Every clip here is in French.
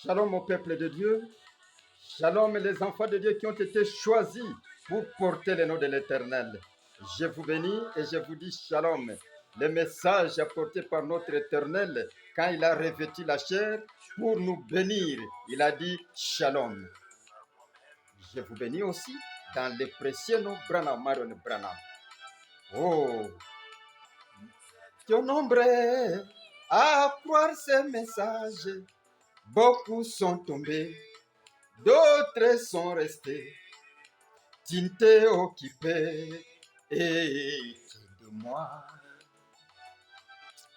Shalom au peuple de Dieu. Shalom les enfants de Dieu qui ont été choisis pour porter le nom de l'Éternel. Je vous bénis et je vous dis shalom. Le message apporté par notre Éternel quand il a revêtu la chair pour nous bénir. Il a dit shalom. Je vous bénis aussi dans le précieux nom Branham Marion Branham. Oh, ton nombre à croire ce message. Beaucoup sont tombés, d'autres sont restés. Tu t'es occupé et de moi.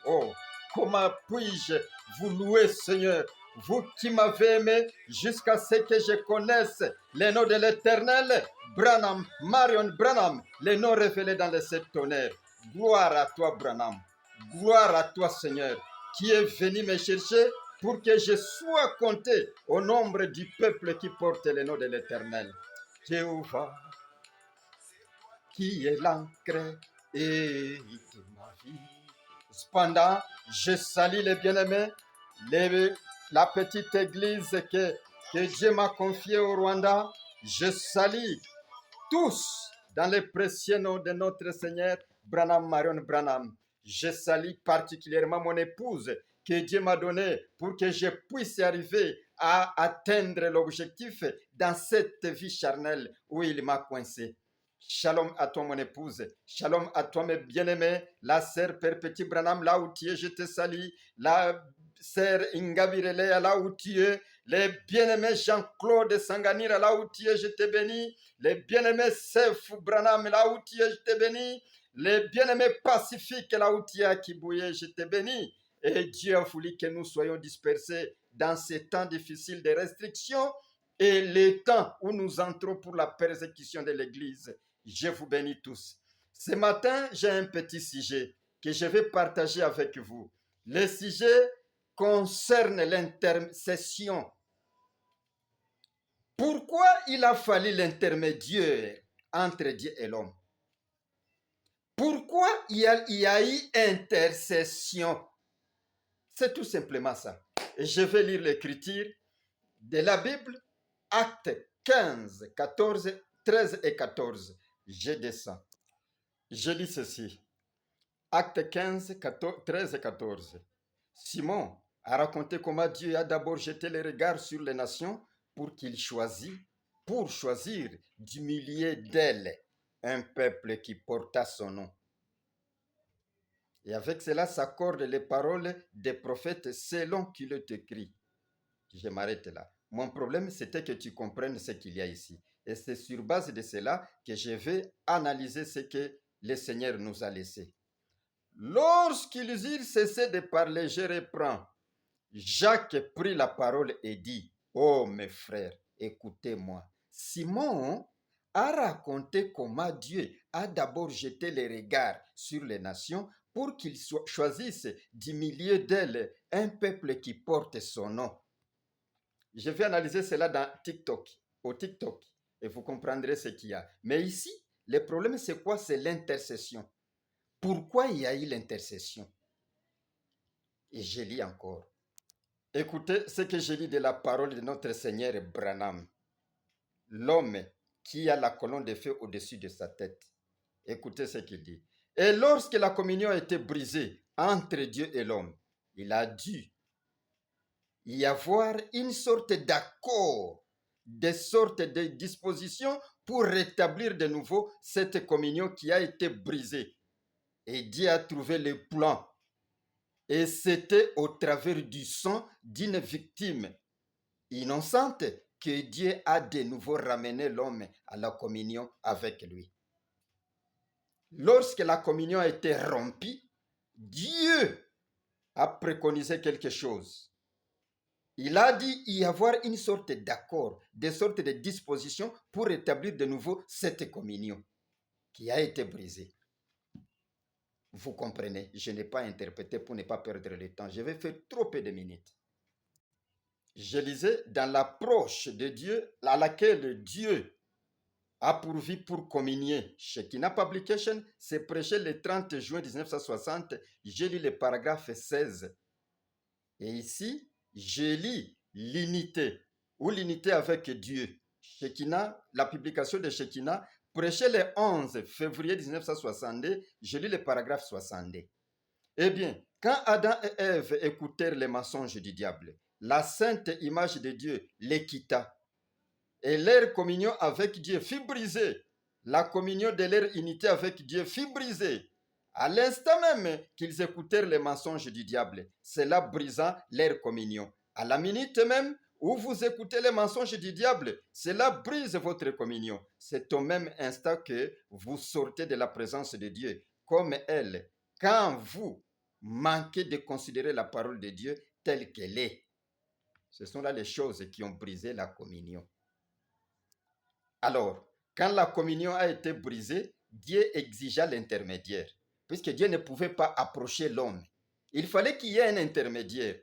Oh, comment puis-je vous louer, Seigneur, vous qui m'avez aimé jusqu'à ce que je connaisse les noms de l'Éternel, Branham, Marion Branham, les noms révélés dans les sept tonnerres. Gloire à toi, Branham. Gloire à toi, Seigneur, qui est venu me chercher pour que je sois compté au nombre du peuple qui porte les noms de l'Éternel. Jéhovah, qui est l'encre et de ma vie. Cependant, je salue les bien-aimés, la petite église que Dieu m'a confiée au Rwanda. Je salue tous dans le précieux nom de notre Seigneur, Branham Marion Branham. Je salue particulièrement mon épouse que Dieu m'a donnée pour que je puisse arriver à atteindre l'objectif dans cette vie charnelle où il m'a coincé. Shalom à toi, mon épouse. Shalom à toi, mes bien-aimés. La sœur Perpétue Branham, là où tu es, je te salue. La sœur Ingabirele, là où tu es. Les bien-aimés Jean-Claude Sanganira, là où tu es, je te bénis. Les bien-aimés Sef Branham, là où tu es, je te bénis. Les bien-aimés Pacifiques, là où tu es, à Kibouye, je te bénis. Et Dieu a voulu que nous soyons dispersés dans ces temps difficiles de restrictions et les temps où nous entrons pour la persécution de l'Église. Je vous bénis tous. Ce matin, j'ai un petit sujet que je vais partager avec vous. Le sujet concerne l'intercession. Pourquoi il a fallu l'intermédiaire entre Dieu et l'homme? Pourquoi il y a eu intercession? C'est tout simplement ça. Et je vais lire l'écriture de la Bible, Actes 15, 14, 13 et 14. Je descends. Je lis ceci. Actes 15, 14, 13 et 14. Simon a raconté comment Dieu a d'abord jeté les regards sur les nations pour choisir du milieu d'elles un peuple qui porta son nom. Et avec cela s'accordent les paroles des prophètes selon qu'il est écrit. Je m'arrête là. Mon problème, c'était que tu comprennes ce qu'il y a ici. Et c'est sur base de cela que je vais analyser ce que le Seigneur nous a laissé. Lorsqu'ils eurent cessé de parler, je reprends. Jacques prit la parole et dit, « Oh mes frères, écoutez-moi. Simon a raconté comment Dieu a d'abord jeté les regards sur les nations pour qu'ils choisissent du milieu d'elles un peuple qui porte son nom. » Je vais analyser cela dans au TikTok, et vous comprendrez ce qu'il y a. Mais ici, le problème, c'est quoi? C'est l'intercession. Pourquoi il y a eu l'intercession? Et je lis encore. Écoutez ce que je lis de la parole de notre Seigneur Branham. L'homme qui a la colonne de feu au-dessus de sa tête. Écoutez ce qu'il dit. Et lorsque la communion a été brisée entre Dieu et l'homme, il a dû y avoir une sorte d'accord, des sortes de dispositions pour rétablir de nouveau cette communion qui a été brisée. Et Dieu a trouvé le plan. Et c'était au travers du sang d'une victime innocente que Dieu a de nouveau ramené l'homme à la communion avec lui. Lorsque la communion a été rompue, Dieu a préconisé quelque chose. Il a dit y avoir une sorte d'accord, des sortes de dispositions pour rétablir de nouveau cette communion qui a été brisée. Vous comprenez, je n'ai pas interprété pour ne pas perdre le temps. Je vais faire trop peu de minutes. Je lisais dans l'approche de Dieu à laquelle Dieu a pourvu pour communier. Shekinah Publication, c'est prêché le 30 juin 1960. J'ai lu le paragraphe 16. Et ici, je lis l'unité ou l'unité avec Dieu. Shekinah, la publication de Shekinah, prêchée le 11 février 1962, je lis le paragraphe 62. Eh bien, quand Adam et Ève écoutèrent les mensonges du diable, la sainte image de Dieu les quitta et leur communion avec Dieu fut brisée. La communion de leur unité avec Dieu fut brisée. À l'instant même qu'ils écoutèrent les mensonges du diable, cela brisa leur communion. À la minute même où vous écoutez les mensonges du diable, cela brise votre communion. C'est au même instant que vous sortez de la présence de Dieu, comme elle, quand vous manquez de considérer la parole de Dieu telle qu'elle est. Ce sont là les choses qui ont brisé la communion. Alors, quand la communion a été brisée, Dieu exigea l'intermédiaire, puisque Dieu ne pouvait pas approcher l'homme. Il fallait qu'il y ait un intermédiaire,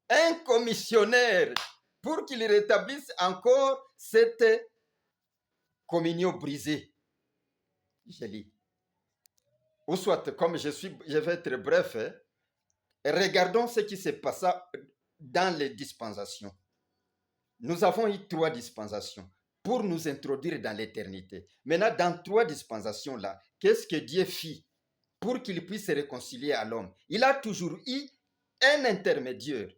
un commissionnaire, pour qu'il rétablisse encore cette communion brisée. Je lis. Ou soit, comme je vais être bref, regardons ce qui se passa dans les dispensations. Nous avons eu 3 dispensations pour nous introduire dans l'éternité. Maintenant, dans 3 dispensations-là, qu'est-ce que Dieu fit pour qu'il puisse se réconcilier à l'homme? Il a toujours eu un intermédiaire,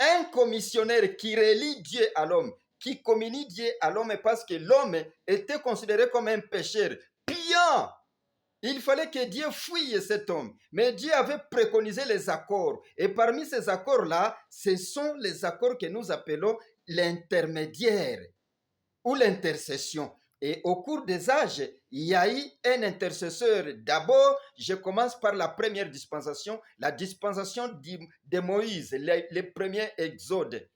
un commissionnaire qui relie Dieu à l'homme, qui communie Dieu à l'homme parce que l'homme était considéré comme un pécheur, piant. Il fallait que Dieu fouille cet homme. Mais Dieu avait préconisé les accords. Et parmi ces accords-là, ce sont les accords que nous appelons l'intermédiaire ou l'intercession. Et au cours des âges, il y a eu un intercesseur. D'abord, je commence par la première dispensation, la dispensation de Moïse, les premiers exodes.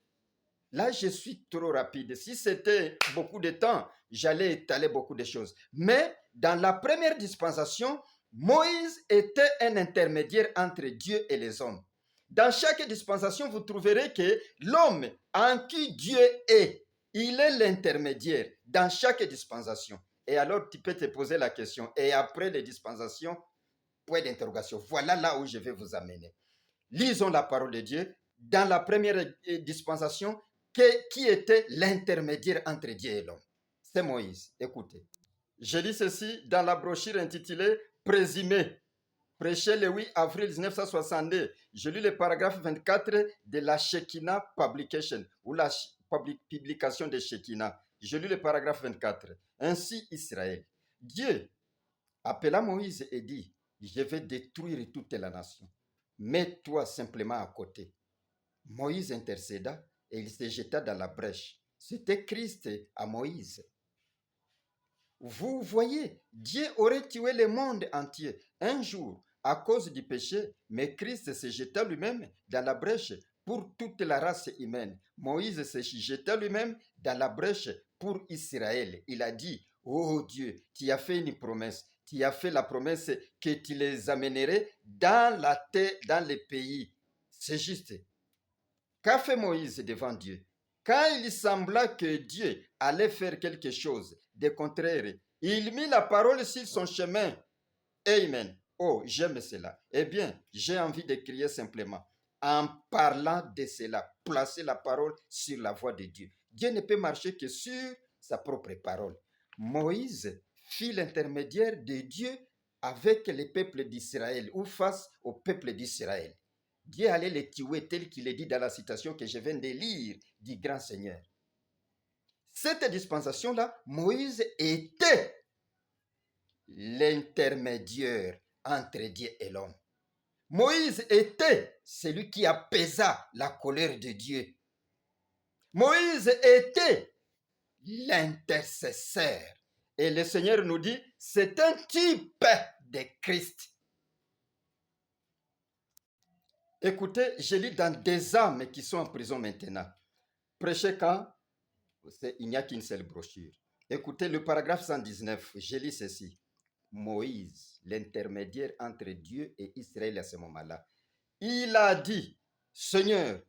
Là, je suis trop rapide. Si c'était beaucoup de temps, j'allais étaler beaucoup de choses. Mais dans la première dispensation, Moïse était un intermédiaire entre Dieu et les hommes. Dans chaque dispensation, vous trouverez que l'homme en qui Dieu est, il est l'intermédiaire dans chaque dispensation. Et alors, tu peux te poser la question. Et après les dispensations, point d'interrogation. Voilà là où je vais vous amener. Lisons la parole de Dieu. Dans la première dispensation, qui était l'intermédiaire entre Dieu et l'homme? C'est Moïse. Écoutez. Je lis ceci dans la brochure intitulée Présumé, prêché le 8 avril 1962. Je lis le paragraphe 24 de la Shekinah Publication ou la publication de Shekinah. Je lis le paragraphe 24. Ainsi Israël. Dieu appela Moïse et dit, je vais détruire toute la nation. Mets-toi simplement à côté. Moïse intercéda et il se jeta dans la brèche. C'était Christ à Moïse. Vous voyez, Dieu aurait tué le monde entier un jour à cause du péché, mais Christ se jeta lui-même dans la brèche pour toute la race humaine. Moïse se jeta lui-même dans la brèche pour Israël. Il a dit, oh Dieu, tu as fait une promesse. Tu as fait la promesse que tu les amènerais dans la terre, dans les pays. C'est juste. Qu'a fait Moïse devant Dieu? Quand il sembla que Dieu allait faire quelque chose de contraire, il mit la parole sur son chemin. Amen. Oh, j'aime cela. Eh bien, j'ai envie de crier simplement, en parlant de cela, placer la parole sur la voie de Dieu. Dieu ne peut marcher que sur sa propre parole. Moïse fit l'intermédiaire de Dieu avec le peuple d'Israël ou face au peuple d'Israël. Dieu allait les tuer tel qu'il est dit dans la citation que je viens de lire du grand Seigneur. Cette dispensation-là, Moïse était l'intermédiaire entre Dieu et l'homme. Moïse était celui qui apaisa la colère de Dieu. Moïse était l'intercesseur. Et le Seigneur nous dit, c'est un type de Christ. Écoutez, je lis dans des âmes qui sont en prison maintenant. Prêcher quand? Il n'y a qu'une seule brochure. Écoutez le paragraphe 119, je lis ceci. Moïse, l'intermédiaire entre Dieu et Israël à ce moment-là, il a dit, Seigneur,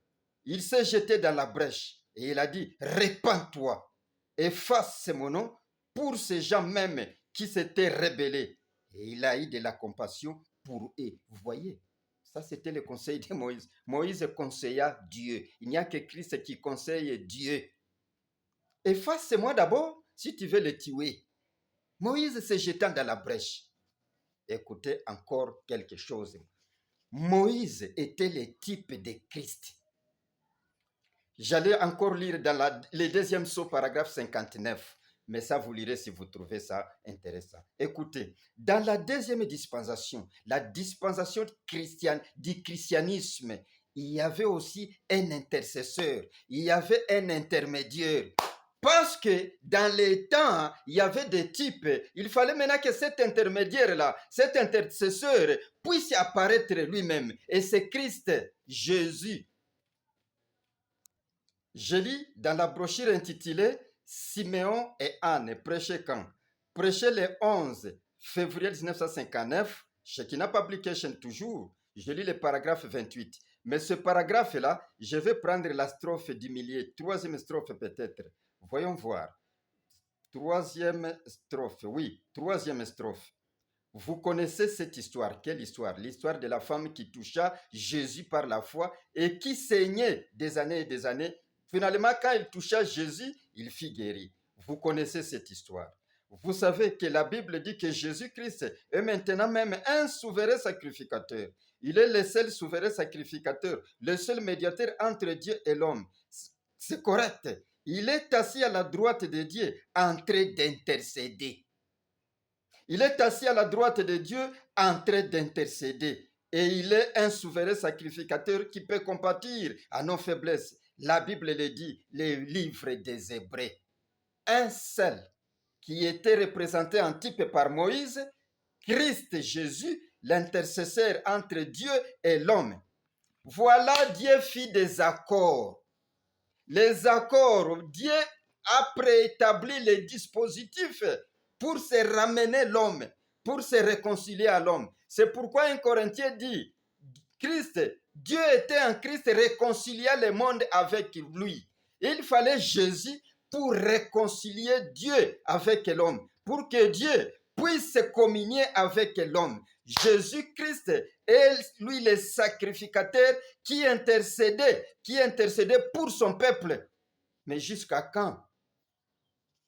il s'est jeté dans la brèche et il a dit, répands-toi, efface mon nom pour ces gens même qui s'étaient rebellés. Et il a eu de la compassion pour eux. Vous voyez, Ça, c'était le conseil de Moïse. Moïse conseilla Dieu. Il n'y a que Christ qui conseille Dieu. Efface-moi d'abord si tu veux le tuer. Moïse se jetant dans la brèche. Écoutez encore quelque chose. Moïse était le type de Christ. J'allais encore lire dans le deuxième saut, paragraphe 59. Mais ça, vous lirez si vous trouvez ça intéressant. Écoutez, dans la deuxième dispensation, la dispensation chrétienne, du christianisme, il y avait aussi un intercesseur, il y avait un intermédiaire. Parce que dans les temps, il y avait des types. Il fallait maintenant que cet intermédiaire-là, cet intercesseur, puisse apparaître lui-même. Et c'est Christ, Jésus. Je lis dans la brochure intitulée Siméon et Anne prêchaient quand? Prêchaient le 11 février 1959, Shekinah Publication toujours. Je lis le paragraphe 28. Mais ce paragraphe-là, je vais prendre la strophe du milieu, troisième strophe peut-être. Voyons voir. Troisième strophe, oui, troisième strophe. Vous connaissez cette histoire. Quelle histoire? L'histoire de la femme qui toucha Jésus par la foi et qui saignait des années et des années. Finalement, quand il toucha Jésus, il fut guéri. Vous connaissez cette histoire. Vous savez que la Bible dit que Jésus-Christ est maintenant même un souverain sacrificateur. Il est le seul souverain sacrificateur, le seul médiateur entre Dieu et l'homme. C'est correct. Il est assis à la droite de Dieu en train d'intercéder. Il est assis à la droite de Dieu en train d'intercéder. Et il est un souverain sacrificateur qui peut compatir à nos faiblesses. La Bible le dit, les livres des Hébreux. Un seul qui était représenté en type par Moïse, Christ Jésus, l'intercesseur entre Dieu et l'homme. Voilà, Dieu fit des accords. Les accords, Dieu a préétabli les dispositifs pour se ramener l'homme, pour se réconcilier à l'homme. C'est pourquoi un Corinthien dit, Christ, Dieu était en Christ réconciliant le monde avec lui. Il fallait Jésus pour réconcilier Dieu avec l'homme, pour que Dieu puisse communier avec l'homme. Jésus-Christ est, lui, le sacrificateur qui intercédait pour son peuple. Mais jusqu'à quand?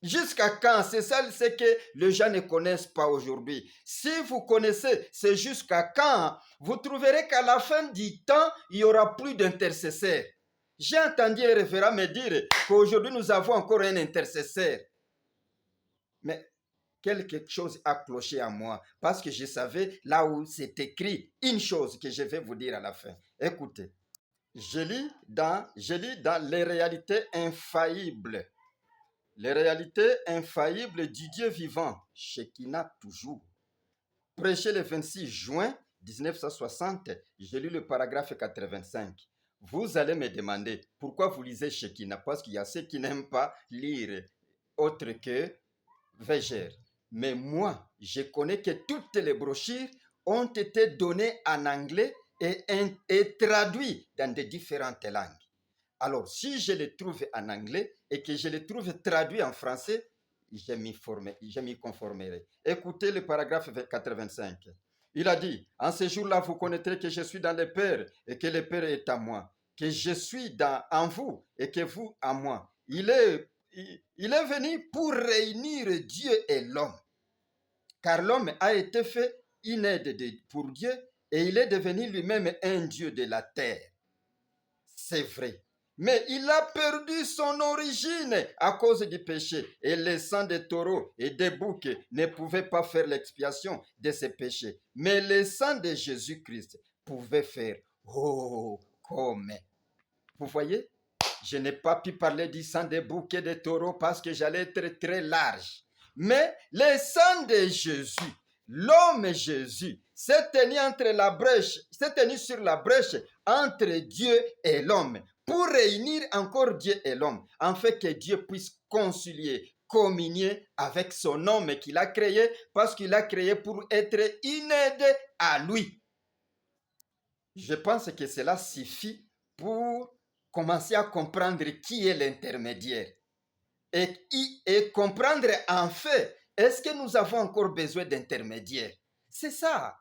Jusqu'à quand? C'est ça ce que les gens ne connaissent pas aujourd'hui. Si vous connaissez, c'est jusqu'à quand? Vous trouverez qu'à la fin du temps, il n'y aura plus d'intercesseurs. J'ai entendu un référent me dire qu'aujourd'hui, nous avons encore un intercesseur. Mais quelque chose a cloché à moi parce que je savais là où c'est écrit une chose que je vais vous dire à la fin. Écoutez, je lis dans les réalités infaillibles. Les réalités infaillibles du Dieu vivant, Shekinah toujours. Prêché le 26 juin 1960, j'ai lu le paragraphe 85. Vous allez me demander pourquoi vous lisez Shekinah, parce qu'il y a ceux qui n'aiment pas lire autre que Végère. Mais moi, je connais que toutes les brochures ont été données en anglais et traduites dans de différentes langues. Alors, si je les trouve en anglais et que je les trouve traduits en français, je m'y conformerai. Écoutez le paragraphe 85. Il a dit, en ce jour-là, vous connaîtrez que je suis dans le Père et que le Père est à moi, que je suis en vous et que vous en moi. Il est venu pour réunir Dieu et l'homme, car l'homme a été fait une aide pour Dieu et il est devenu lui-même un Dieu de la terre. C'est vrai. Mais il a perdu son origine à cause du péché. Et le sang des taureaux et des boucs ne pouvait pas faire l'expiation de ces péchés. Mais le sang de Jésus-Christ pouvait faire. Oh, comme. Vous voyez, je n'ai pas pu parler du sang des boucs et des taureaux parce que j'allais être très large. Mais le sang de Jésus, l'homme Jésus, s'est tenu sur la brèche entre Dieu et l'homme pour réunir encore Dieu et l'homme, afin que Dieu puisse concilier, communier avec son homme qu'il a créé, parce qu'il a créé pour être une aide à lui. Je pense que cela suffit pour commencer à comprendre qui est l'intermédiaire et comprendre en fait, est-ce que nous avons encore besoin d'intermédiaires? C'est ça.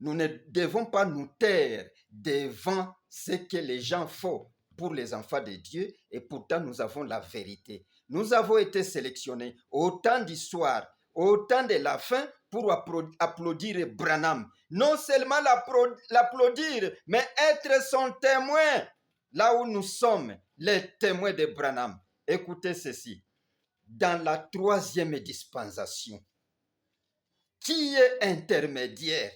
Nous ne devons pas nous taire devant ce que les gens font pour les enfants de Dieu, et pourtant nous avons la vérité. Nous avons été sélectionnés au temps d'histoire, au temps de la fin, pour applaudir Branham. Non seulement l'applaudir, mais être son témoin, là où nous sommes, les témoins de Branham. Écoutez ceci. Dans la troisième dispensation, qui est intermédiaire?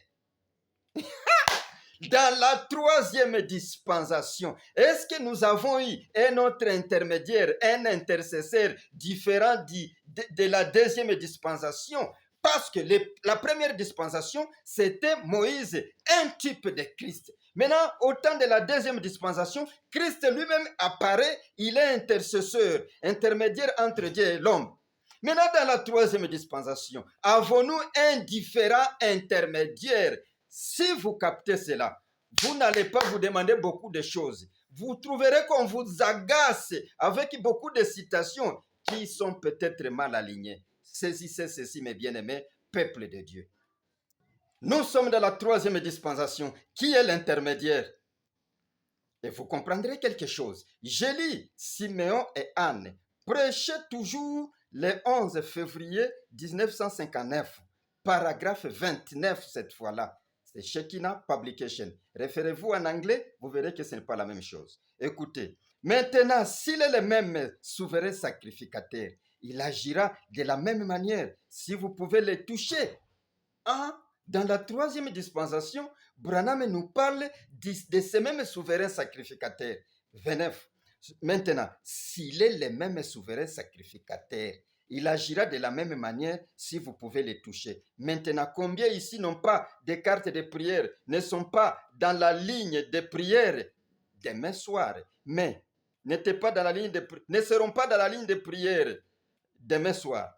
Dans la troisième dispensation, est-ce que nous avons eu un autre intermédiaire, un intercesseur différent de la deuxième dispensation? Parce que la première dispensation, c'était Moïse, un type de Christ. Maintenant, au temps de la deuxième dispensation, Christ lui-même apparaît, il est intercesseur, intermédiaire entre Dieu et l'homme. Maintenant, dans la troisième dispensation, avons-nous un différent intermédiaire? Si vous captez cela, vous n'allez pas vous demander beaucoup de choses. Vous trouverez qu'on vous agace avec beaucoup de citations qui sont peut-être mal alignées. Saisissez ceci, mes bien-aimés, peuple de Dieu. Nous sommes dans la troisième dispensation. Qui est l'intermédiaire? Et vous comprendrez quelque chose. Jélie, Siméon et Anne prêchaient toujours le 11 février 1959, paragraphe 29 cette fois-là. C'est Shekinah Publication. Référez-vous en anglais, vous verrez que ce n'est pas la même chose. Écoutez, maintenant, s'il est le même souverain sacrificateur, il agira de la même manière si vous pouvez le toucher. Dans la troisième dispensation, Branham nous parle de ce même souverain sacrificateur. 29. Maintenant, s'il est le même souverain sacrificateur, il agira de la même manière si vous pouvez les toucher. Maintenant, combien ici n'ont pas de cartes de prière, ne sont pas dans la ligne de prière demain soir, mais ne seront pas dans la ligne de prière demain soir,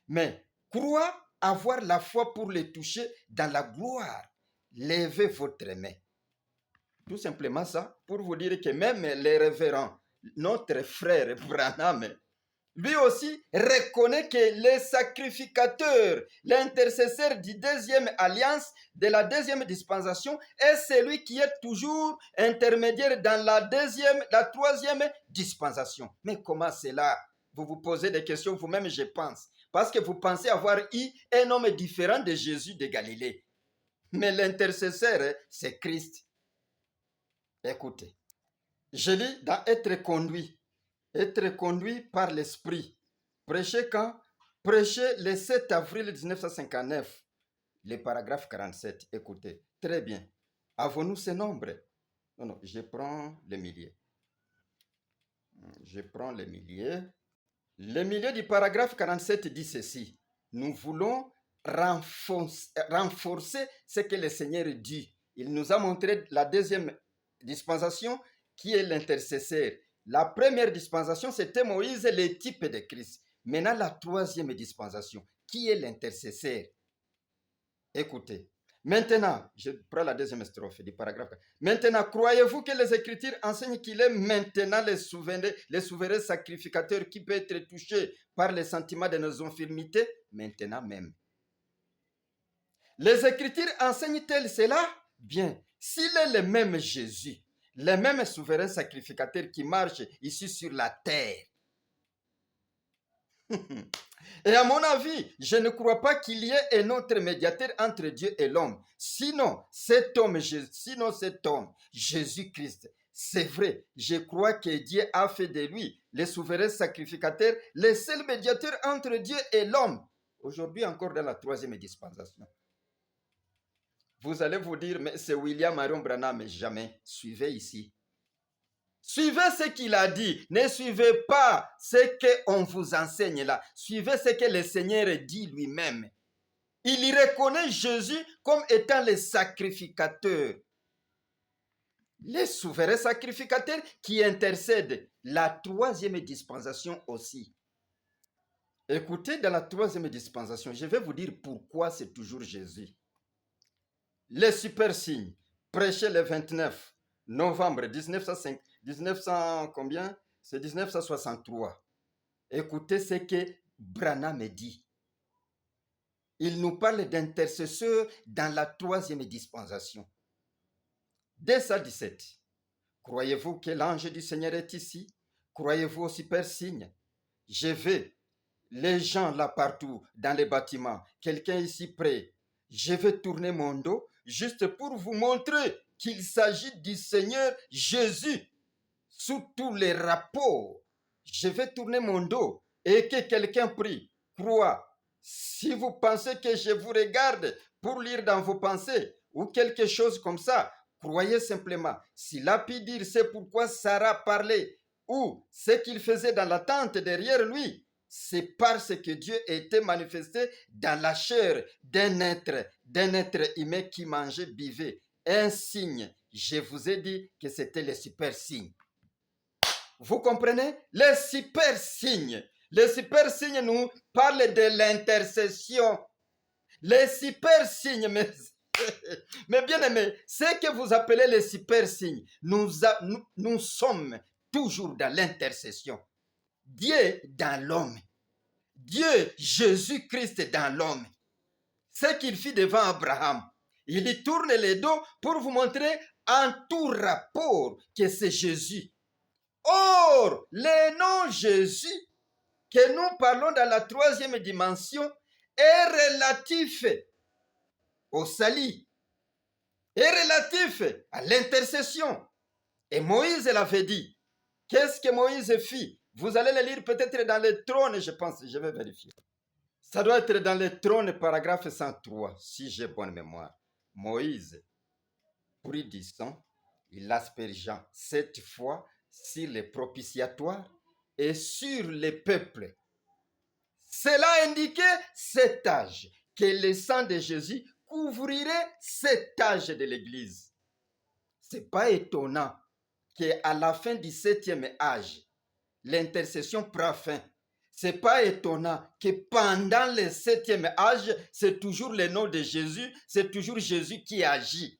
mais croient avoir la foi pour les toucher dans la gloire. Levez votre main. Tout simplement ça, pour vous dire que même les révérends, notre frère Branham, lui aussi reconnaît que le sacrificateur, l'intercesseur du deuxième alliance, de la deuxième dispensation, est celui qui est toujours intermédiaire dans la troisième dispensation. Mais comment cela? Vous vous posez des questions vous-même, je pense. Parce que vous pensez avoir eu un homme différent de Jésus de Galilée. Mais l'intercesseur, c'est Christ. Écoutez, je lis dans être conduit par l'Esprit. Prêcher quand? Prêcher le 7 avril 1959, le paragraphe 47. Écoutez, très bien. Avons-nous ce nombre? Non, je prends le millier. Le milieu du paragraphe 47 dit ceci. Nous voulons renforcer ce que le Seigneur dit. Il nous a montré la deuxième dispensation qui est l'intercesseur. La première dispensation, c'était Moïse, le type de Christ. Maintenant, la troisième dispensation, qui est l'intercesseur? Écoutez. Maintenant, je prends la deuxième strophe du paragraphe. Maintenant, croyez-vous que les Écritures enseignent qu'il est maintenant le souverain sacrificateur qui peut être touché par les sentiments de nos infirmités? Maintenant même. Les Écritures enseignent-elles cela? Bien, s'il est le même Jésus, le même souverain sacrificateur qui marche ici sur la terre, et à mon avis, je ne crois pas qu'il y ait un autre médiateur entre Dieu et l'homme. Sinon, cet homme, Jésus-Christ, c'est vrai, je crois que Dieu a fait de lui le souverain sacrificateur, le seul médiateur entre Dieu et l'homme. Aujourd'hui encore dans la troisième dispensation. Vous allez vous dire, mais c'est William Marion Branham, mais jamais. Suivez ici. Suivez ce qu'il a dit. Ne suivez pas ce qu'on vous enseigne là. Suivez ce que le Seigneur dit lui-même. Il y reconnaît Jésus comme étant le sacrificateur. Le souverain sacrificateur qui intercède. La troisième dispensation aussi. Écoutez, dans la troisième dispensation, je vais vous dire pourquoi c'est toujours Jésus. Les super signes, prêchés le 29 novembre 1963. Écoutez ce que Branham dit. il nous parle d'intercesseurs dans la troisième dispensation. Dès 117, croyez-vous que l'ange du Seigneur est ici? Croyez-vous au super signe? Je vais, les gens là partout, dans les bâtiments, quelqu'un ici près, je vais tourner mon dos juste pour vous montrer qu'il s'agit du Seigneur Jésus. Sous tous les rapports, je vais tourner mon dos et que quelqu'un prie, croit. Si vous pensez que je vous regarde pour lire dans vos pensées ou quelque chose comme ça, croyez simplement. S'il a pu dire c'est pourquoi Sarah parlait ou ce qu'il faisait dans la tente derrière lui, c'est parce que Dieu était manifesté dans la chair d'un être humain qui mangeait, buvait. Un signe. Je vous ai dit que c'était le super signe. Vous comprenez? Les super signes. Les super signes nous parlent de l'intercession. Les super signes, mais bien aimé, ce que vous appelez les super signes, nous sommes toujours dans l'intercession. Dieu dans l'homme. Dieu, Jésus-Christ dans l'homme. Ce qu'il fit devant Abraham. Il y tourne les dos pour vous montrer en tout rapport que c'est Jésus. Or, le nom Jésus, que nous parlons dans la troisième dimension, est relatif au salut, est relatif à l'intercession. Et Moïse l'avait dit. Qu'est-ce que Moïse fit? Vous allez le lire peut-être dans le trône, je pense, je vais vérifier. Ça doit être dans le trône, paragraphe 103, si j'ai bonne mémoire. Moïse prit du sang, il l'aspergea 7 fois sur les propitiatoires et sur les peuples. Cela indiquait cet âge, que le sang de Jésus couvrirait cet âge de l'Église. Ce n'est pas étonnant qu'à la fin du 7e âge, l'intercession prend fin. Ce n'est pas étonnant que pendant le 7e âge, c'est toujours le nom de Jésus, c'est toujours Jésus qui agit.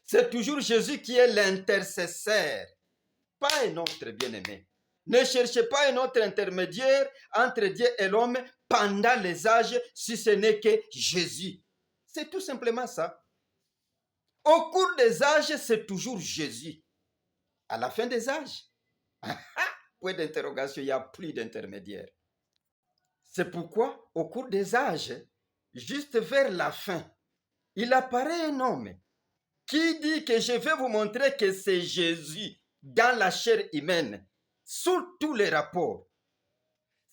C'est toujours Jésus qui est l'intercesseur. Pas un autre bien-aimé. Ne cherchez pas un autre intermédiaire entre Dieu et l'homme pendant les âges si ce n'est que Jésus. C'est tout simplement ça. Au cours des âges, c'est toujours Jésus. À la fin des âges, point d'interrogation, il n'y a plus d'intermédiaire. C'est pourquoi, au cours des âges, juste vers la fin, il apparaît un homme qui dit que je vais vous montrer que c'est Jésus dans la chair humaine, sous tous les rapports.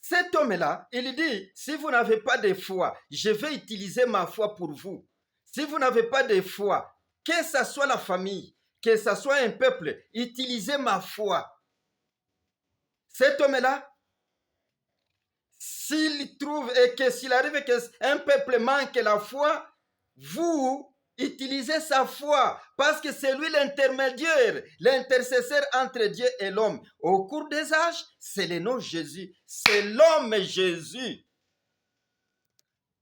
Cet homme-là, il dit, si vous n'avez pas de foi, je vais utiliser ma foi pour vous. Si vous n'avez pas de foi, que ce soit la famille, que ce soit un peuple, utilisez ma foi. Cet homme-là, s'il trouve et que s'il arrive qu'un peuple manque la foi, vous utilisez sa foi parce que c'est lui l'intermédiaire, l'intercesseur entre Dieu et l'homme. Au cours des âges, c'est le nom Jésus, c'est l'homme Jésus.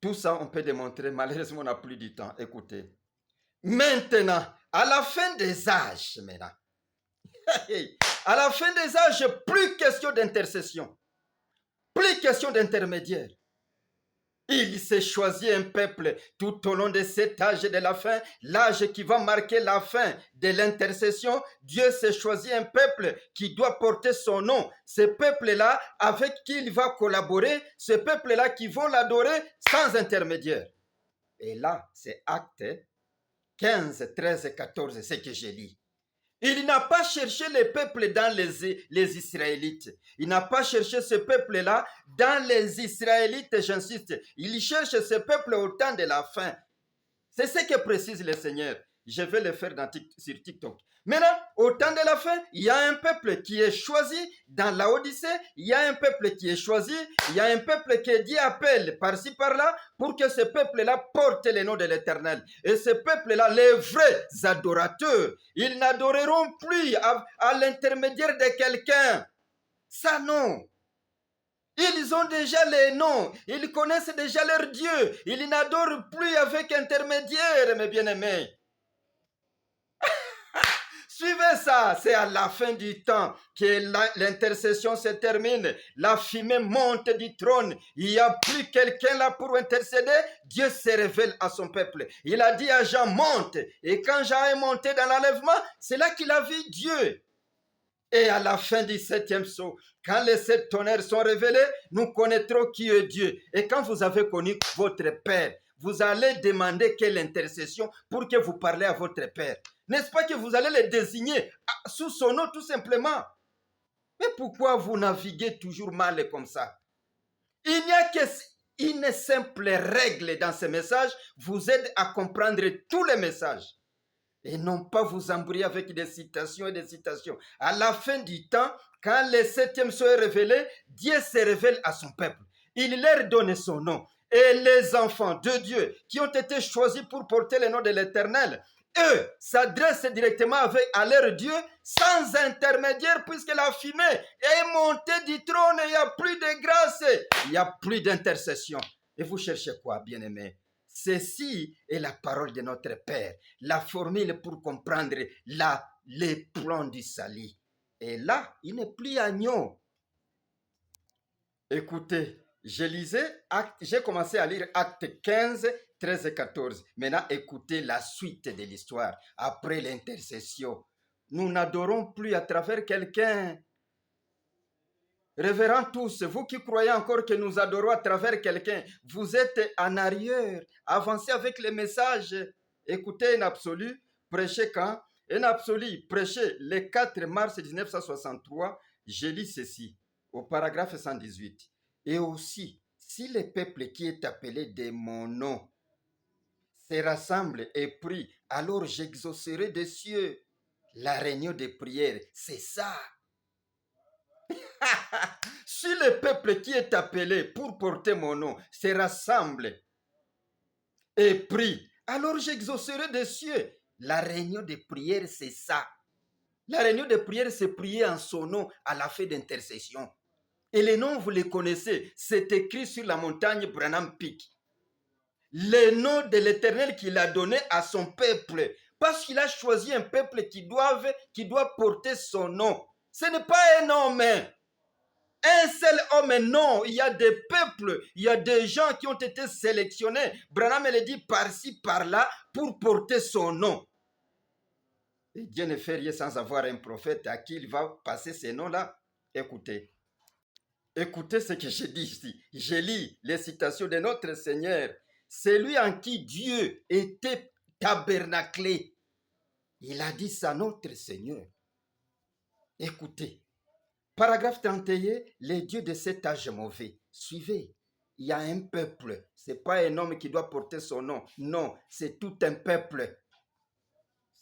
Tout ça, on peut démontrer, malheureusement, on n'a plus du temps. Écoutez. Maintenant, à la fin des âges, maintenant, à la fin des âges, plus question d'intercession, plus question d'intermédiaire. Il s'est choisi un peuple tout au long de cet âge de la fin, l'âge qui va marquer la fin de l'intercession. Dieu s'est choisi un peuple qui doit porter son nom. Ce peuple-là, avec qui il va collaborer, ce peuple-là qui vont l'adorer sans intermédiaire. Et là, c'est Actes 15, 13, 14, c'est ce que j'ai lu. Il n'a pas cherché le peuple dans les Israélites. Il n'a pas cherché ce peuple-là dans les Israélites, j'insiste. Il cherche ce peuple au temps de la fin. C'est ce que précise le Seigneur. Je vais le faire sur TikTok. Maintenant, au temps de la fin, il y a un peuple qui est choisi dans la Odyssée. Il y a un peuple qui est choisi. Il y a un peuple que Dieu appelle par-ci, par-là pour que ce peuple-là porte le nom de l'Éternel. Et ce peuple-là, les vrais adorateurs, ils n'adoreront plus à l'intermédiaire de quelqu'un. Ça, non. Ils ont déjà les noms. Ils connaissent déjà leur Dieu. Ils n'adorent plus avec intermédiaire, mes bien-aimés. Suivez ça, c'est à la fin du temps que l'intercession se termine. La fumée monte du trône. Il n'y a plus quelqu'un là pour intercéder. Dieu se révèle à son peuple. Il a dit à Jean, monte. Et quand Jean est monté dans l'enlèvement, c'est là qu'il a vu Dieu. Et à la fin du 7e sceau, quand les 7 tonnerres sont révélés, nous connaîtrons qui est Dieu. Et quand vous avez connu votre Père, vous allez demander quelle intercession pour que vous parlez à votre Père. N'est-ce pas que vous allez le désigner sous son nom tout simplement? Mais pourquoi vous naviguez toujours mal comme ça? Il n'y a qu'une simple règle dans ce message vous aide à comprendre tous les messages. Et non pas vous embrouiller avec des citations et des citations. À la fin du temps, quand le 7e sceau est révélé, Dieu se révèle à son peuple. Il leur donne son nom. Et les enfants de Dieu qui ont été choisis pour porter le nom de l'Éternel, eux s'adressent directement à leur Dieu sans intermédiaire, puisque la fumée est montée du trône. Il n'y a plus de grâce, il n'y a plus d'intercession. Et vous cherchez quoi, bien-aimés? Ceci est la parole de notre Père, la formule pour comprendre les plans du salut. Et là, il n'est plus agneau. Écoutez, j'ai commencé à lire Actes 15, 13 et 14. Maintenant, écoutez la suite de l'histoire. Après l'intercession, nous n'adorons plus à travers quelqu'un. Révérends tous, vous qui croyez encore que nous adorons à travers quelqu'un, vous êtes en arrière. Avancez avec les messages. Écoutez un absolu, prêchez quand? Un absolu, prêchez le 4 mars 1963. Je lis ceci au paragraphe 118. Et aussi, si le peuple qui est appelé de mon nom se rassemble et prie, alors j'exaucerai des cieux. La réunion de prière, c'est ça. Si le peuple qui est appelé pour porter mon nom se rassemble et prie, alors j'exaucerai des cieux. La réunion de prière, c'est ça. La réunion de prière, c'est prier en son nom à la fin d'intercession. Et les noms, vous les connaissez. C'est écrit sur la montagne Branham Peak. Le nom de l'Éternel qu'il a donné à son peuple. Parce qu'il a choisi un peuple qui doit porter son nom. Ce n'est pas un homme. Un seul homme, non. Il y a des peuples, il y a des gens qui ont été sélectionnés. Branham le dit par-ci, par-là, pour porter son nom. Et Dieu ne fait rien sans avoir un prophète à qui il va passer ces noms-là. Écoutez. Écoutez ce que je dis ici. Je lis les citations de notre Seigneur. C'est lui en qui Dieu était tabernaclé. Il a dit ça, notre Seigneur. Écoutez. Paragraphe 31, les dieux de cet âge mauvais. Suivez. Il y a un peuple. Ce n'est pas un homme qui doit porter son nom. Non, c'est tout un peuple.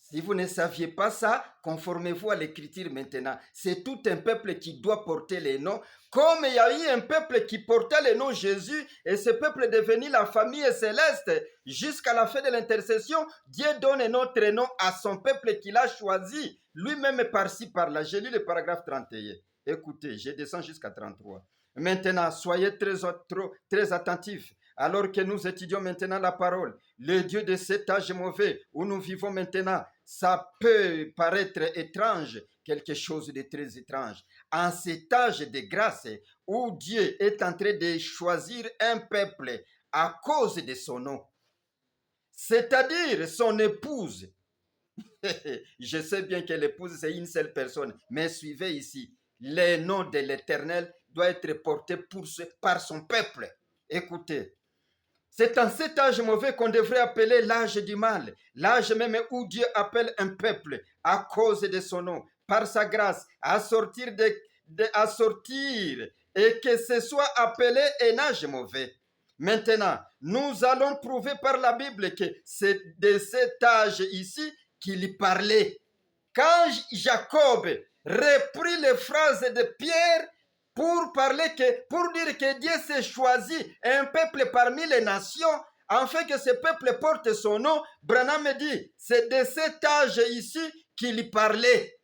Si vous ne saviez pas ça, conformez-vous à l'écriture maintenant. C'est tout un peuple qui doit porter les noms. Comme il y a eu un peuple qui portait le nom Jésus, et ce peuple est devenu la famille céleste, jusqu'à la fin de l'intercession, Dieu donne notre nom à son peuple qu'il a choisi, lui-même par-ci, par-là. J'ai lu le paragraphe 31. Écoutez, je descends jusqu'à 33. Maintenant, soyez très attentifs. Alors que nous étudions maintenant la parole, le Dieu de cet âge mauvais où nous vivons maintenant, ça peut paraître étrange, quelque chose de très étrange. En cet âge de grâce où Dieu est en train de choisir un peuple à cause de son nom, c'est-à-dire son épouse. Je sais bien que l'épouse, c'est une seule personne, mais suivez ici, le nom de l'Éternel doit être porté par son peuple. Écoutez, c'est en cet âge mauvais qu'on devrait appeler l'âge du mal, l'âge même où Dieu appelle un peuple à cause de son nom, par sa grâce, à sortir et que ce soit appelé un âge mauvais. Maintenant, nous allons prouver par la Bible que c'est de cet âge ici qu'il parlait. Quand Jacob reprit les phrases de Pierre, pour dire que Dieu s'est choisi un peuple parmi les nations, afin que ce peuple porte son nom, Branham me dit, c'est de cet âge ici qu'il parlait.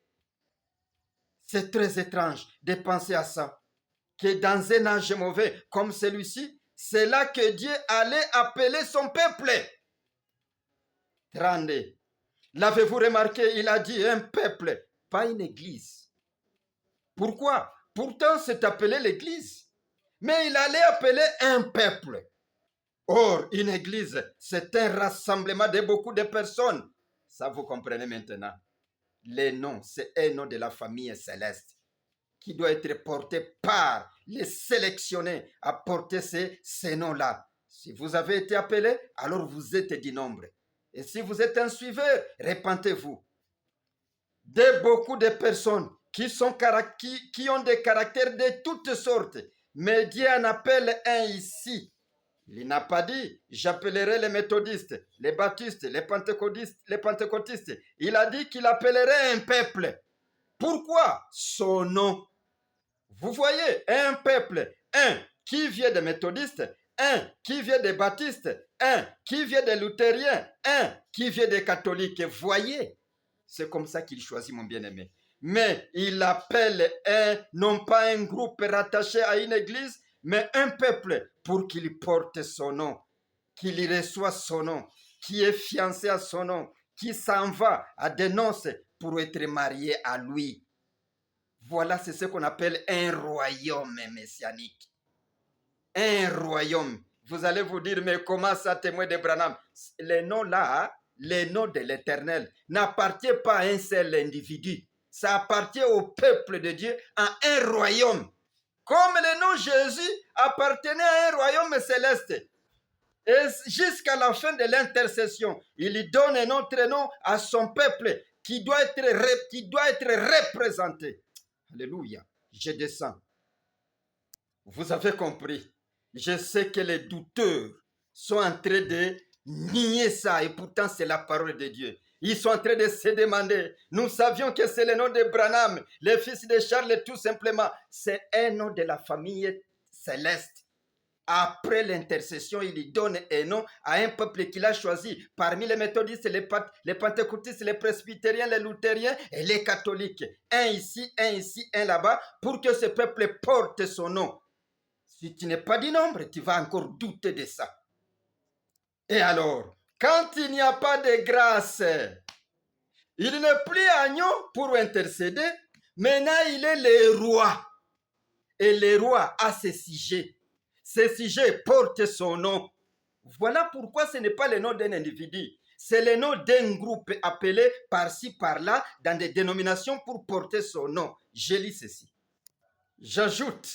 C'est très étrange de penser à ça, que dans un âge mauvais comme celui-ci, c'est là que Dieu allait appeler son peuple. 32. L'avez-vous remarqué? Il a dit un peuple, pas une église. Pourquoi? Pourtant, c'est appelé l'église. Mais il allait appeler un peuple. Or, une église, c'est un rassemblement de beaucoup de personnes. Ça, vous comprenez maintenant. Les noms, c'est un nom de la famille céleste qui doit être porté par les sélectionnés à porter ces noms-là. Si vous avez été appelé, alors vous êtes du nombre. Et si vous êtes un suiveur, répentez-vous. De beaucoup de personnes qui ont des caractères de toutes sortes, mais Dieu en appelle un ici. Il n'a pas dit, j'appellerai les méthodistes, les baptistes, les pentecôtistes. Il a dit qu'il appellerait un peuple. Pourquoi? Son nom. Vous voyez, un peuple, un qui vient des méthodistes, un qui vient des baptistes, un qui vient des luthériens, un qui vient des catholiques. Voyez, c'est comme ça qu'il choisit, mon bien-aimé. Mais il appelle non pas un groupe rattaché à une église, mais un peuple pour qu'il porte son nom, qu'il y reçoit son nom, qui est fiancé à son nom, qui s'en va à des noces pour être marié à lui. Voilà, c'est ce qu'on appelle un royaume messianique. Un royaume. Vous allez vous dire, mais comment ça, témoin de Branham? Les noms là, les noms de l'Éternel, n'appartiennent pas à un seul individu. Ça appartient au peuple de Dieu, à un royaume. Comme le nom Jésus appartenait à un royaume céleste. Et jusqu'à la fin de l'intercession, il donne un autre nom à son peuple qui doit être représenté. Alléluia. Je descends. Vous avez compris. Je sais que les douteurs sont en train de nier ça et pourtant c'est la parole de Dieu. Ils sont en train de se demander. Nous savions que c'est le nom de Branham, le fils de Charles, tout simplement. C'est un nom de la famille céleste. Après l'intercession, il donne un nom à un peuple qu'il a choisi parmi les méthodistes, les pentecôtistes, les presbytériens, les luthériens et les catholiques. Un ici, un là-bas, pour que ce peuple porte son nom. Si tu n'es pas du nombre, tu vas encore douter de ça. Et alors, quand il n'y a pas de grâce, il n'est plus agneau pour intercéder. Maintenant, il est le roi. Et le roi a ses sujets. Ces sujets portent son nom. Voilà pourquoi ce n'est pas le nom d'un individu. C'est le nom d'un groupe appelé par-ci, par-là, dans des dénominations pour porter son nom. Je lis ceci. J'ajoute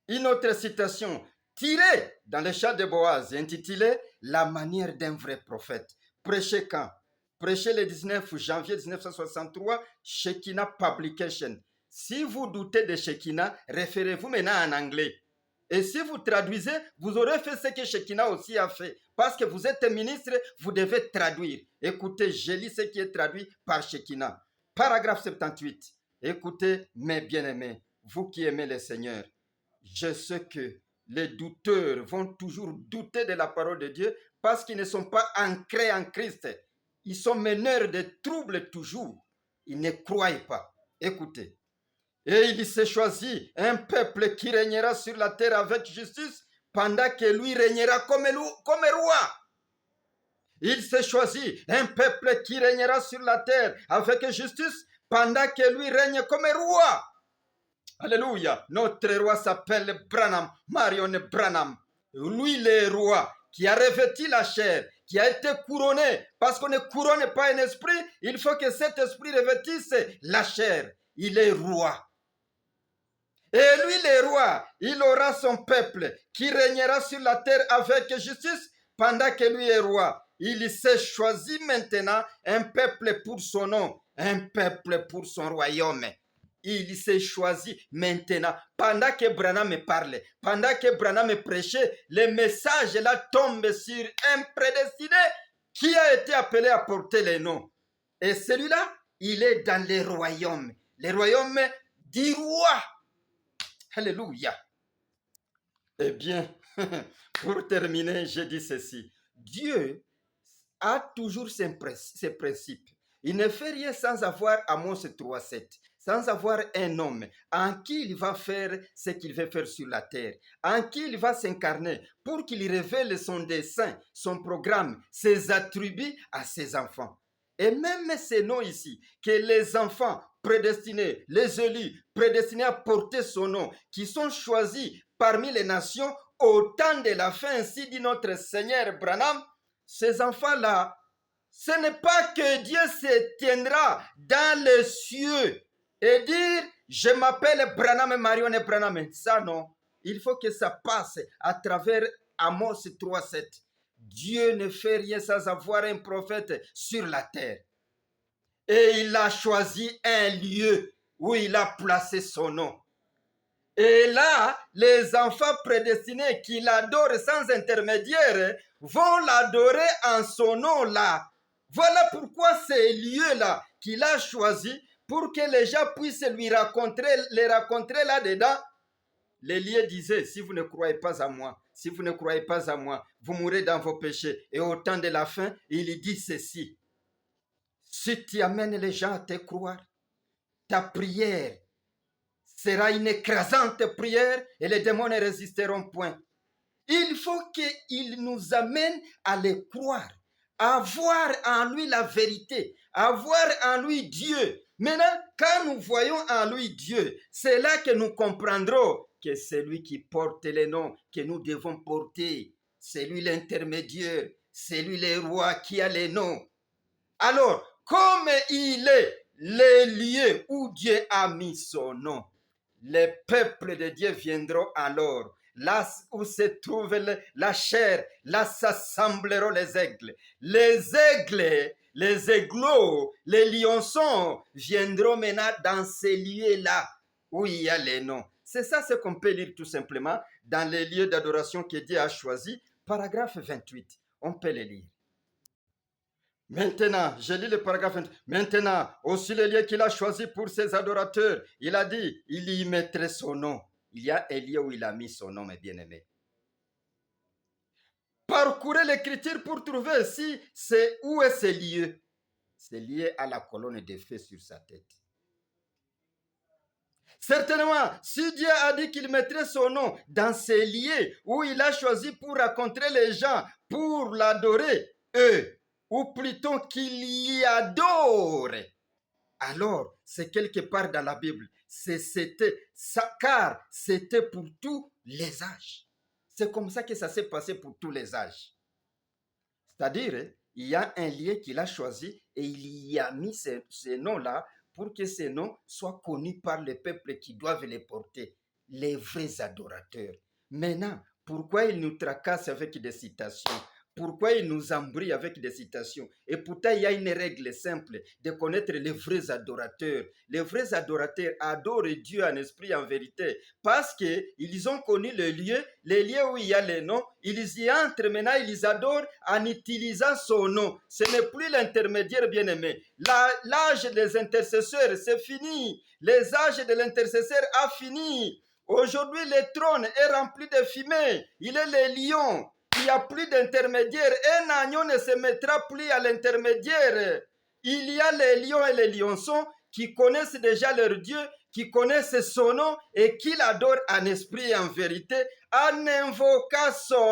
une autre citation tirée dans le chant de Boaz, intitulée « La manière d'un vrai prophète ». Prêché quand? Prêché le 19 janvier 1963, Shekinah Publication. Si vous doutez de Shekinah, référez-vous maintenant en anglais. Et si vous traduisez, vous aurez fait ce que Shekinah aussi a fait. Parce que vous êtes ministre, vous devez traduire. Écoutez, je lis ce qui est traduit par Shekinah. Paragraphe 78. Écoutez, mes bien-aimés, vous qui aimez le Seigneur, je sais que les douteurs vont toujours douter de la parole de Dieu parce qu'ils ne sont pas ancrés en Christ. Ils sont meneurs de troubles toujours. Ils ne croient pas. Écoutez. Et il s'est choisi un peuple qui régnera sur la terre avec justice pendant que lui régnera comme roi. Il s'est choisi un peuple qui régnera sur la terre avec justice pendant que lui règne comme roi. Alléluia. Notre roi s'appelle Branham, Marion Branham. Lui, le roi qui a revêtu la chair, qui a été couronné. Parce qu'on ne couronne pas un esprit, il faut que cet esprit revêtisse la chair. Il est roi. Et lui, le roi, il aura son peuple qui régnera sur la terre avec justice pendant que lui est roi. Il s'est choisi maintenant un peuple pour son nom, un peuple pour son royaume. Il s'est choisi maintenant. Pendant que Branham me parle, pendant que Branham me prêchait, le message là tombe sur un prédestiné qui a été appelé à porter les noms. Et celui-là, il est dans les royaumes du roi. Alléluia. Eh bien, pour terminer, je dis ceci. Dieu a toujours ses principes. Il ne fait rien sans avoir Amos 3:7, sans avoir un homme en qui il va faire ce qu'il veut faire sur la terre, en qui il va s'incarner pour qu'il révèle son dessein, son programme, ses attributs à ses enfants. Et même ces noms ici, que les enfants prédestinés, les élus prédestinés à porter son nom, qui sont choisis parmi les nations au temps de la fin, ainsi dit notre Seigneur Branham, ces enfants-là, ce n'est pas que Dieu se tiendra dans les cieux et dire, je m'appelle Branham Marion et Branham. Ça non, il faut que ça passe à travers Amos 3:7. Dieu ne fait rien sans avoir un prophète sur la terre. Et il a choisi un lieu où il a placé son nom. Et là, les enfants prédestinés qui l'adorent sans intermédiaire vont l'adorer en son nom là. Voilà pourquoi ces lieux-là qu'il a choisis pour que les gens puissent les rencontrer là-dedans. Les lieux disaient, si vous ne croyez pas à moi, si vous ne croyez pas à moi, vous mourrez dans vos péchés. Et au temps de la fin, il dit ceci. Si tu amènes les gens à te croire, ta prière sera une écrasante prière et les démons ne résisteront point. Il faut qu'il nous amène à les croire, à voir en lui la vérité, à voir en lui Dieu. Maintenant, quand nous voyons en lui Dieu, c'est là que nous comprendrons que c'est lui qui porte les noms que nous devons porter. C'est lui l'intermédiaire, c'est lui le roi qui a les noms. Alors, comme il est les lieux où Dieu a mis son nom, les peuples de Dieu viendront alors. Là où se trouve la chair, là s'assembleront les aigles. Les aigles, les aiglots, les lionçons viendront maintenant dans ces lieux-là où il y a les noms. C'est ça ce qu'on peut lire tout simplement dans les lieux d'adoration que Dieu a choisis. Paragraphe 28, on peut les lire. Maintenant, je lis le paragraphe 28. Maintenant, aussi le lieu qu'il a choisi pour ses adorateurs, il a dit, il y mettrait son nom. Il y a un lieu où il a mis son nom, mes bien-aimés. Parcourez l'écriture pour trouver si c'est où est ce lieu. C'est lié à la colonne de feu sur sa tête. Certainement, si Dieu a dit qu'il mettrait son nom dans ces lieux où il a choisi pour rencontrer les gens, pour l'adorer, eux, ou plutôt qu'il y adore, alors c'est quelque part dans la Bible. Car c'était pour tous les âges. C'est comme ça que ça s'est passé pour tous les âges. C'est-à-dire, il y a un lieu qu'il a choisi et il y a mis ces noms-là pour que ces noms soient connus par les peuples qui doivent les porter, les vrais adorateurs. Maintenant, pourquoi il nous tracasse avec des citations? Pourquoi il nous embrouille avec des citations? Et pourtant, il y a une règle simple de connaître les vrais adorateurs. Les vrais adorateurs adorent Dieu en esprit et en vérité parce qu'ils ont connu les lieux où il y a les noms. Ils y entrent maintenant, ils adorent en utilisant son nom. Ce n'est plus l'intermédiaire bien-aimé. L'âge des intercesseurs, c'est fini. Les âges de l'intercesseur a fini. Aujourd'hui, le trône est rempli de fumée. Il est le lion. Il n'y a plus d'intermédiaire. Un agneau ne se mettra plus à l'intermédiaire. Il y a les lions et les lionçons qui connaissent déjà leur Dieu, qui connaissent son nom et qui l'adorent en esprit et en vérité, en invoquant son